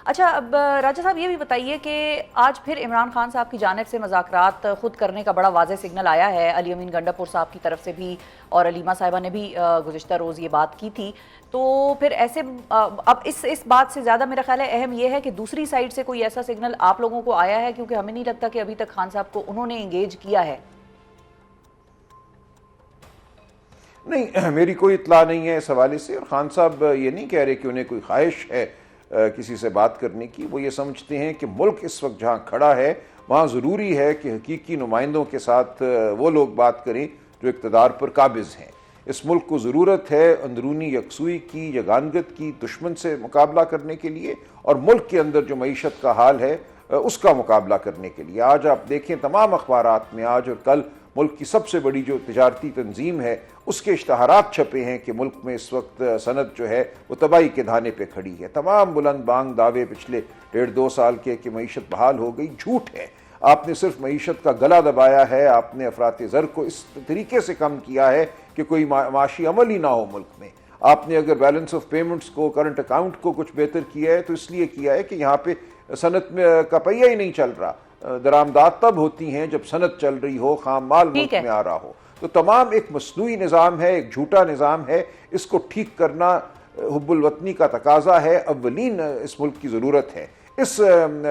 اچھا اب راجہ صاحب یہ بھی بتائیے کہ آج پھر عمران خان صاحب کی جانب سے مذاکرات خود کرنے کا بڑا واضح سگنل آیا ہے. علی امین گنڈا پور صاحب کی طرف سے بھی اور علیمہ صاحبہ نے بھی گزشتہ روز یہ بات کی تھی. تو پھر ایسے اب اس بات سے زیادہ میرا خیال ہے اہم یہ ہے کہ دوسری سائڈ سے کوئی ایسا سگنل آپ لوگوں کو آیا ہے، کیونکہ ہمیں نہیں لگتا کہ ابھی تک خان صاحب کو انہوں نے انگیج کیا ہے. نہیں، میری کوئی اطلاع نہیں ہے اس حوالے سے، اور خان صاحب یہ نہیں کہہ رہے کہ انہیں کوئی خواہش ہے کسی سے بات کرنے کی. وہ یہ سمجھتے ہیں کہ ملک اس وقت جہاں کھڑا ہے وہاں ضروری ہے کہ حقیقی نمائندوں کے ساتھ وہ لوگ بات کریں جو اقتدار پر قابض ہیں. اس ملک کو ضرورت ہے اندرونی یکسوئی کی، یگانگت کی، دشمن سے مقابلہ کرنے کے لیے، اور ملک کے اندر جو معیشت کا حال ہے اس کا مقابلہ کرنے کے لیے. آج آپ دیکھیں تمام اخبارات میں آج اور کل ملک کی سب سے بڑی جو تجارتی تنظیم ہے اس کے اشتہارات چھپے ہیں کہ ملک میں اس وقت صنعت جو ہے وہ تباہی کے دھانے پہ کھڑی ہے. تمام بلند بانگ دعوے پچھلے 1.5-2 سال کے کہ معیشت بحال ہو گئی جھوٹ ہے. آپ نے صرف معیشت کا گلا دبایا ہے، آپ نے افراط زر کو اس طریقے سے کم کیا ہے کہ کوئی معاشی عمل ہی نہ ہو ملک میں. آپ نے اگر بیلنس آف پیمنٹس کو، کرنٹ اکاؤنٹ کو کچھ بہتر کیا ہے تو اس لیے کیا ہے کہ یہاں پہ صنعت میں کا پہیہ ہی نہیں چل رہا. درآمدات تب ہوتی ہیں جب صنعت چل رہی ہو، خام مال ملک میں آ رہا ہو. تو تمام ایک مصنوعی نظام ہے، ایک جھوٹا نظام ہے. اس کو ٹھیک کرنا حب الوطنی کا تقاضا ہے، اولین اس ملک کی ضرورت ہے. اس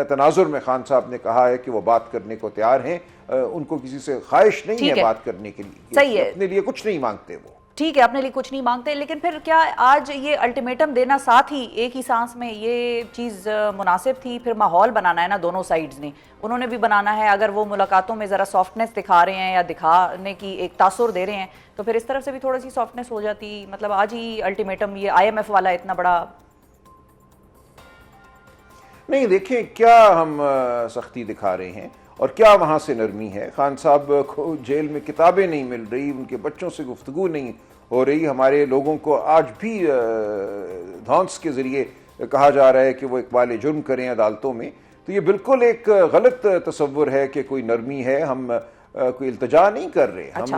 تناظر میں خان صاحب نے کہا ہے کہ وہ بات کرنے کو تیار ہیں. ان کو کسی سے خواہش نہیں ہے بات کرنے کے لیے، اپنے لیے کچھ نہیں مانگتے. وہ ٹھیک ہے، اپنے لیے کچھ نہیں مانگتے، لیکن پھر کیا آج یہ الٹیمیٹم دینا ساتھ ہی ایک ہی سانس میں یہ چیز مناسب تھی؟ پھر ماحول بنانا ہے نا دونوں سائیڈز نے، انہوں نے بھی بنانا ہے. اگر وہ ملاقاتوں میں ذرا سافٹنس دکھا رہے ہیں یا دکھانے کی ایک تاثر دے رہے ہیں تو پھر اس طرف سے بھی تھوڑا سی سافٹنس ہو جاتی. مطلب آج ہی الٹیمیٹم یہ IMF والا اتنا بڑا نہیں. دیکھیں کیا ہم سختی دکھا رہے ہیں اور کیا وہاں سے نرمی ہے. خان صاحب کو جیل میں کتابیں نہیں مل رہی، ان کے بچوں سے گفتگو نہیں ہو رہی. ہمارے لوگوں کو آج بھی دھونس کے ذریعے کہا جا رہا ہے کہ وہ اقبال جرم کریں عدالتوں میں. تو یہ بالکل ایک غلط تصور ہے کہ کوئی نرمی ہے. ہم کوئی التجا نہیں کر رہے، ہم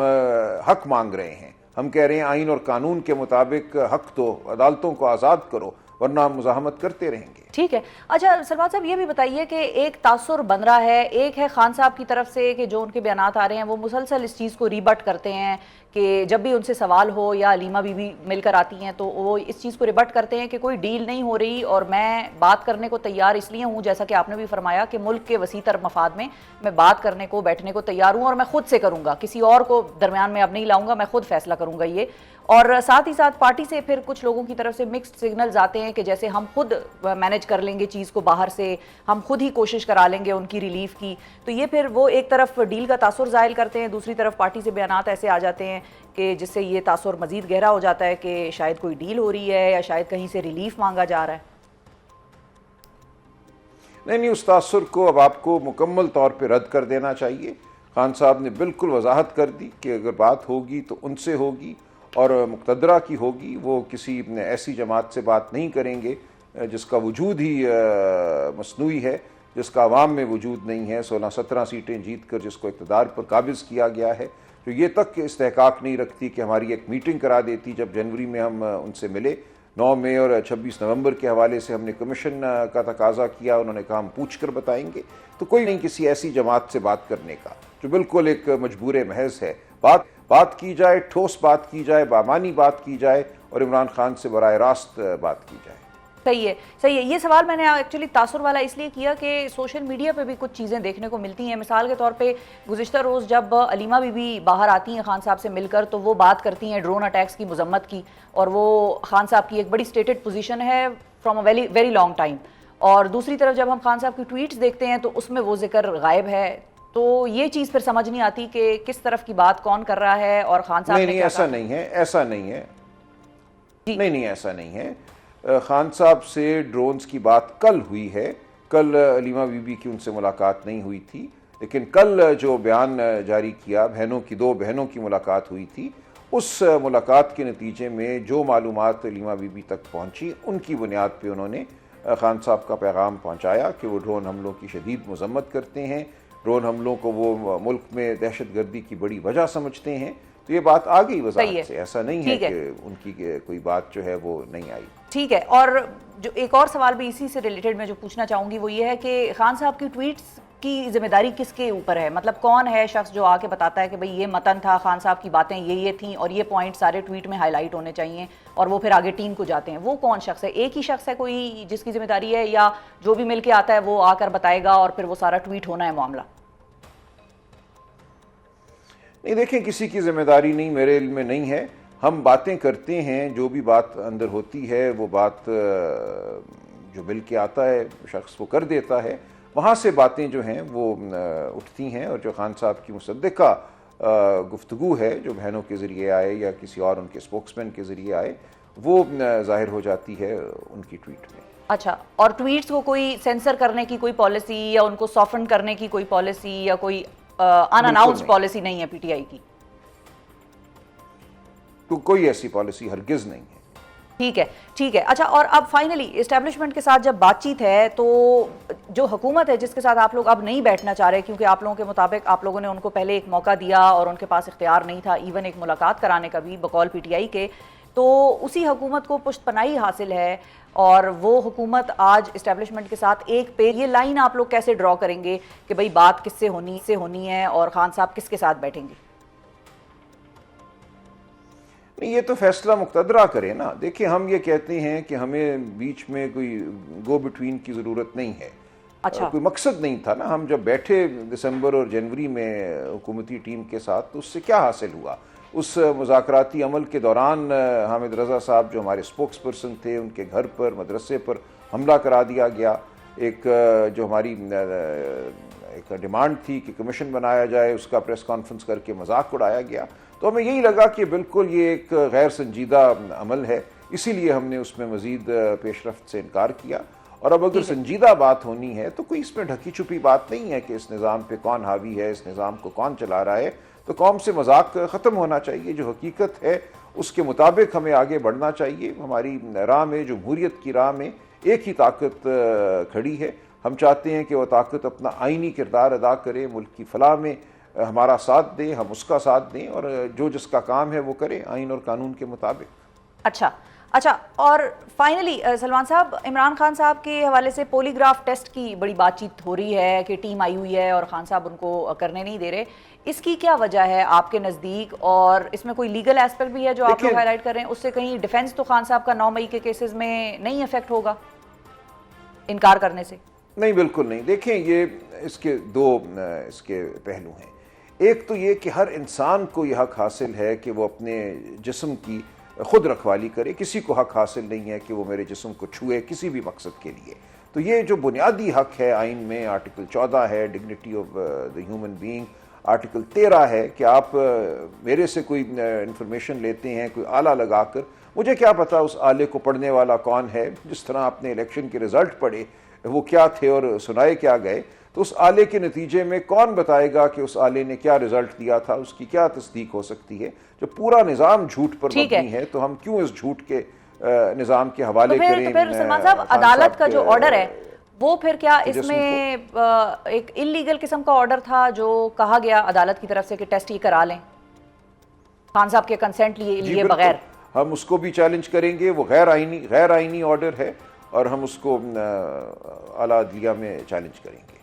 حق مانگ رہے ہیں. ہم کہہ رہے ہیں آئین اور قانون کے مطابق حق دو، عدالتوں کو آزاد کرو، ورنہ ہم مزاحمت کرتے رہیں گے. ٹھیک ہے. اچھا سلمان صاحب یہ بھی بتائیے کہ ایک تاثر بن رہا ہے، ایک ہے خان صاحب کی طرف سے کہ جو ان کے بیانات آ رہے ہیں وہ مسلسل اس چیز کو ریبٹ کرتے ہیں کہ جب بھی ان سے سوال ہو یا علیمہ بی بی مل کر آتی ہیں تو وہ اس چیز کو ریبٹ کرتے ہیں کہ کوئی ڈیل نہیں ہو رہی اور میں بات کرنے کو تیار اس لیے ہوں، جیسا کہ آپ نے بھی فرمایا کہ ملک کے وسیع تر مفاد میں میں بات کرنے کو، بیٹھنے کو تیار ہوں اور میں خود سے کروں گا، کسی اور کو درمیان میں اب نہیں لاؤں گا، میں خود فیصلہ کروں گا یہ. اور ساتھ ہی ساتھ پارٹی سے پھر کچھ لوگوں کی طرف سے مکسڈ سگنلز آتے ہیں کہ جیسے ہم خود مینیج کر لیں گے چیز کو، باہر سے ہم خود ہی کوشش کرا لیں گے ان کی ریلیف کی. تو یہ پھر وہ ایک طرف ڈیل کا تاثر ظاہر کرتے ہیں، دوسری طرف پارٹی سے بیانات ایسے آ جاتے ہیں کہ جس سے یہ تاثر مزید گہرا ہو جاتا ہے کہ شاید کوئی ڈیل ہو رہی ہے یا شاید کہیں سے ریلیف مانگا جا رہا ہے. نہیں، اس تاثر کو اب آپ کو مکمل طور پہ رد کر دینا چاہیے. خان صاحب نے بالکل وضاحت کر دی کہ اگر بات ہوگی تو ان سے ہوگی اور مقتدرہ کی ہوگی. وہ کسی ایسی جماعت سے بات نہیں کریں گے جس کا وجود ہی مصنوعی ہے، جس کا عوام میں وجود نہیں ہے. 16-17 سیٹیں جیت کر جس کو اقتدار پر قابض کیا گیا ہے، جو یہ تک استحقاق نہیں رکھتی کہ ہماری ایک میٹنگ کرا دیتی. جب جنوری میں ہم ان سے ملے 9 مئی اور 26 نومبر کے حوالے سے ہم نے کمیشن کا تقاضا کیا، انہوں نے کہا ہم پوچھ کر بتائیں گے. تو کوئی نہیں کسی ایسی جماعت سے بات کرنے کا جو بالکل ایک مجبور محض ہے. بات کی جائے، ٹھوس بات کی جائے، بامانی بات کی جائے اور عمران خان سے براہ راست بات کی جائے. صحیح ہے. یہ سوال میں نے ایکچولی تاثر والا اس لیے کیا کہ سوشل میڈیا پہ بھی کچھ چیزیں دیکھنے کو ملتی ہیں. مثال کے طور پہ گزشتہ روز جب علیمہ بی بی باہر آتی ہیں خان صاحب سے مل کر تو وہ بات کرتی ہیں ڈرون اٹیکس کی مذمت کی، اور وہ خان صاحب کی ایک بڑی سٹیٹڈ پوزیشن ہے from a very long time. اور دوسری طرف جب ہم خان صاحب کی ٹویٹس دیکھتے ہیں تو اس میں وہ ذکر غائب ہے. تو یہ چیز پھر سمجھ نہیں آتی کہ کس طرف کی بات کون کر رہا ہے اور خان صاحب نے نہیں ایسا نہیں ہے، ایسا نہیں ہے. نہیں ایسا نہیں ہے. خان صاحب سے ڈرونز کی بات کل ہوئی ہے. کل علیمہ بی بی کی ان سے ملاقات نہیں ہوئی تھی، لیکن کل جو بیان جاری کیا، دو بہنوں کی ملاقات ہوئی تھی. اس ملاقات کے نتیجے میں جو معلومات علیمہ بی بی تک پہنچی ان کی بنیاد پہ انہوں نے خان صاحب کا پیغام پہنچایا کہ وہ ڈرون حملوں کی شدید مذمت کرتے ہیں. ڈرون حملوں کو وہ ملک میں دہشت گردی کی بڑی وجہ سمجھتے ہیں تو یہ بات آ گئی صحیح ہے، وضاحت سے، ایسا نہیں ہے کہ ان کی کوئی بات جو ہے وہ نہیں آئی۔ ٹھیک ہے، اور جو ایک اور سوال بھی اسی سے ریلیٹڈ میں جو پوچھنا چاہوں گی وہ یہ ہے کہ خان صاحب کی ٹویٹس کی ذمہ داری کس کے اوپر ہے؟ مطلب کون ہے شخص جو آ کے بتاتا ہے کہ بھئی یہ متن تھا، خان صاحب کی باتیں یہ تھیں اور یہ پوائنٹ سارے ٹویٹ میں ہائی لائٹ ہونے چاہیے، اور وہ پھر آگے ٹیم کو جاتے ہیں؟ وہ کون شخص ہے؟ ایک ہی شخص ہے کوئی جس کی ذمہ داری ہے، یا جو بھی مل کے آتا ہے وہ آ کر بتائے گا اور پھر وہ سارا ٹویٹ ہونا ہے معاملہ؟ نہیں دیکھیں، کسی کی ذمہ داری نہیں، میرے علم میں نہیں ہے۔ ہم باتیں کرتے ہیں، جو بھی بات اندر ہوتی ہے وہ بات جو مل کے آتا ہے شخص وہ کر دیتا ہے، وہاں سے باتیں جو ہیں وہ اٹھتی ہیں، اور جو خان صاحب کی مصدقہ گفتگو ہے جو بہنوں کے ذریعے آئے یا کسی اور ان کے اسپوکس مین کے ذریعے آئے، وہ ظاہر ہو جاتی ہے ان کی ٹویٹ میں۔ اچھا، اور ٹویٹس کو کوئی سینسر کرنے کی کوئی پالیسی یا ان کو سافن کرنے کی کوئی پالیسی یا کوئی ان اناؤنس پالیسی نہیں ہے پی ٹی آئی کی؟ تو کوئی ایسی پالیسی ہرگز نہیں ہے۔ ٹھیک ہے، ٹھیک ہے۔ اچھا، اور اب فائنلی اسٹیبلشمنٹ کے ساتھ جب بات چیت ہے تو جو حکومت ہے جس کے ساتھ آپ لوگ اب نہیں بیٹھنا چاہ رہے، کیونکہ آپ لوگوں کے مطابق آپ لوگوں نے ان کو پہلے ایک موقع دیا اور ان کے پاس اختیار نہیں تھا ایون ایک ملاقات کرانے کا بھی بقول پی ٹی آئی کے، تو اسی حکومت کو پشت پناہی حاصل ہے، اور وہ حکومت آج اسٹیبلشمنٹ کے ساتھ ایک پہ یہ لائن آپ لوگ کیسے ڈرا کریں گے کہ بھئی بات کس سے ہونی ہے اور خان صاحب کس کے ساتھ بیٹھیں گے؟ نہیں، یہ تو فیصلہ مقتدرہ کرے نا۔ دیکھیں، ہم یہ کہتے ہیں کہ ہمیں بیچ میں کوئی گو بٹوین کی ضرورت نہیں ہے۔ اچھا، کوئی مقصد نہیں تھا نا۔ ہم جب بیٹھے دسمبر اور جنوری میں حکومتی ٹیم کے ساتھ تو اس سے کیا حاصل ہوا؟ اس مذاکراتی عمل کے دوران حامد رضا صاحب جو ہمارے اسپوکس پرسن تھے، ان کے گھر پر، مدرسے پر حملہ کرا دیا گیا۔ ایک جو ہماری ایک ڈیمانڈ تھی کہ کمیشن بنایا جائے، اس کا پریس کانفرنس کر کے مذاق اڑایا گیا۔ تو ہمیں یہی لگا کہ بالکل یہ ایک غیر سنجیدہ عمل ہے، اسی لیے ہم نے اس میں مزید پیش رفت سے انکار کیا۔ اور اب اگر سنجیدہ بات ہونی ہے تو کوئی اس میں ڈھکی چھپی بات نہیں ہے کہ اس نظام پہ کون حاوی ہے، اس نظام کو کون چلا رہا ہے۔ تو قوم سے مذاق ختم ہونا چاہیے، جو حقیقت ہے اس کے مطابق ہمیں آگے بڑھنا چاہیے۔ ہماری راہ میں، جمہوریت کی راہ میں ایک ہی طاقت کھڑی ہے۔ ہم چاہتے ہیں کہ وہ طاقت اپنا آئینی کردار ادا کرے، ملک کی فلاح میں ہمارا ساتھ دے، ہم اس کا ساتھ دیں، اور جو جس کا کام ہے وہ کرے آئین اور قانون کے مطابق۔ اچھا، اور فائنلی سلمان صاحب، عمران خان صاحب کے حوالے سے پولی گراف ٹیسٹ کی بڑی بات چیت ہو رہی ہے کہ ٹیم آئی ہوئی ہے اور خان صاحب ان کو کرنے نہیں دے رہے، اس کی کیا وجہ ہے آپ کے نزدیک؟ اور اس میں کوئی لیگل ایسپیکٹ بھی ہے جو آپ لوگ ہائی لائٹ کر رہے ہیں؟ اس سے کہیں ڈیفینس تو خان صاحب کا 9 مئی کے کیسز میں نہیں افیکٹ ہوگا انکار کرنے سے؟ نہیں، بالکل نہیں۔ دیکھیں، یہ اس کے دو اس کے پہلو ہیں۔ ایک تو یہ کہ ہر انسان کو یہ حق حاصل ہے کہ وہ اپنے جسم کی خود رکھوالی کرے۔ کسی کو حق حاصل نہیں ہے کہ وہ میرے جسم کو چھوئے کسی بھی مقصد کے لیے۔ تو یہ جو بنیادی حق ہے آئین میں، آرٹیکل 14 ہے dignity of the human being, article 13 ہے کہ آپ میرے سے کوئی انفارمیشن لیتے ہیں کوئی آلہ لگا کر، مجھے کیا پتا اس آلے کو پڑھنے والا کون ہے؟ جس طرح آپ نے الیکشن کے رزلٹ پڑھے وہ کیا تھے اور سنائے کیا گئے، تو اس آلے کے نتیجے میں کون بتائے گا کہ اس آلے نے کیا رزلٹ دیا تھا؟ اس کی کیا تصدیق ہو سکتی ہے؟ جو پورا نظام جھوٹ پر مبنی ہے تو ہم کیوں اس جھوٹ کے نظام کے حوالے کریں؟ تو پھر سلمان صاحب، عدالت کا جو آرڈر ہے وہ پھر کیا اس میں ایک انلیگل قسم کا آرڈر تھا جو کہا گیا عدالت کی طرف سے کہ ٹیسٹ ہی کرا لیں خان صاحب کے کنسنٹ لیے بغیر؟ ہم اس کو بھی چیلنج کریں گے، وہ غیر آئینی آرڈر ہے اور ہم اس کو اعلیٰ عدلیہ میں چیلنج کریں گے۔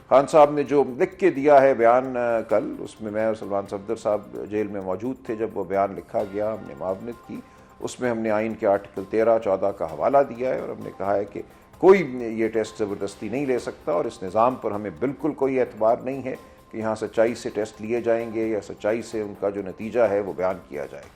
خان صاحب نے جو لکھ کے دیا ہے بیان کل، اس میں اور سلمان صفدر صاحب جیل میں موجود تھے جب وہ بیان لکھا گیا، ہم نے معاونت کی، اس میں ہم نے آئین کے آرٹیکل 13، 14 کا حوالہ دیا ہے اور ہم نے کہا ہے کہ کوئی یہ ٹیسٹ زبردستی نہیں لے سکتا، اور اس نظام پر ہمیں بالکل کوئی اعتبار نہیں ہے کہ یہاں سچائی سے ٹیسٹ لیے جائیں گے یا سچائی سے ان کا جو نتیجہ ہے وہ بیان کیا جائے گا۔